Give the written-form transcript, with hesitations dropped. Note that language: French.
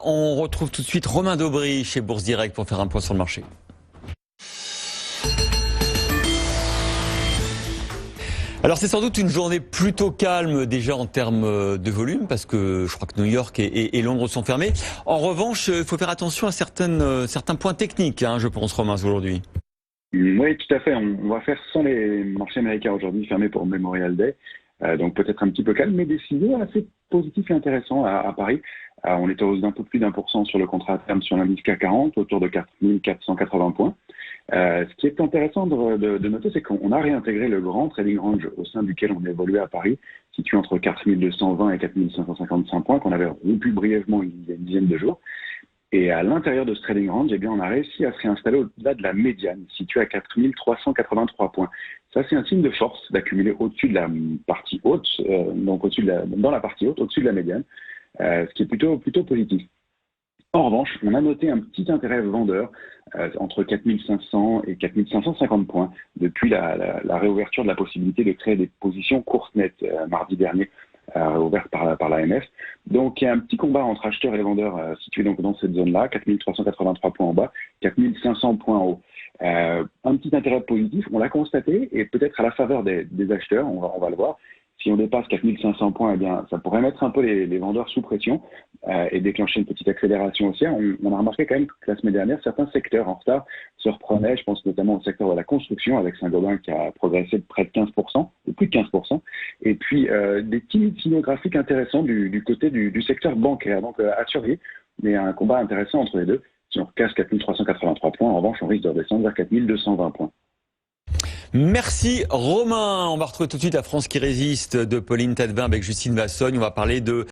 On retrouve tout de suite Romain Daubry chez Bourse Direct pour faire un point sur le marché. Alors c'est sans doute une journée plutôt calme déjà en termes de volume parce que je crois que New York et Londres sont fermés. En revanche, il faut faire attention à certains points techniques, je pense, Romain, aujourd'hui. Oui, tout à fait. On va faire sans les marchés américains aujourd'hui fermés pour Memorial Day. Donc peut-être un petit peu calme, mais des signaux assez positifs et intéressants à Paris. On est aux hausse d'un peu plus d'1% sur le contrat à terme sur l'indice CAC 40, autour de 4480 points. Ce qui est intéressant de noter, c'est qu'on a réintégré le grand trading range au sein duquel on évoluait à Paris, situé entre 4220 et 4555 points, qu'on avait rompu brièvement il y a une dizaine de jours. Et à l'intérieur de ce trading range, on a réussi à se réinstaller au-delà de la médiane, située à 4383 points. Ça, c'est un signe de force d'accumuler au-dessus de la partie haute, donc dans la partie haute, au-dessus de la médiane, ce qui est plutôt positif. En revanche, on a noté un petit intérêt vendeur entre 4500 et 4550 points depuis la réouverture de la possibilité de créer des positions courtes nettes mardi dernier, ouverte par l'AMF. Donc il y a un petit combat entre acheteurs et vendeurs situé donc dans cette zone-là, 4383 points en bas, 4500 points en haut. Un petit intérêt positif, on l'a constaté, et peut-être à la faveur des acheteurs, on va le voir. Si on dépasse 4500 points, ça pourrait mettre un peu les vendeurs sous pression et déclencher une petite accélération haussière. On a remarqué quand même que la semaine dernière, certains secteurs en retard se reprenaient. Je pense notamment au secteur de la construction avec Saint-Gobain qui a progressé de près de 15%, de plus de 15%. Et puis des timides signaux graphiques intéressants du côté du secteur bancaire. Donc à surveiller, mais un combat intéressant entre les deux. Si on casse 4383 points, en revanche, on risque de redescendre vers 4220 points. Merci Romain. On va retrouver tout de suite La France qui résiste de Pauline Tadevin avec Justine Vassogne. On va parler de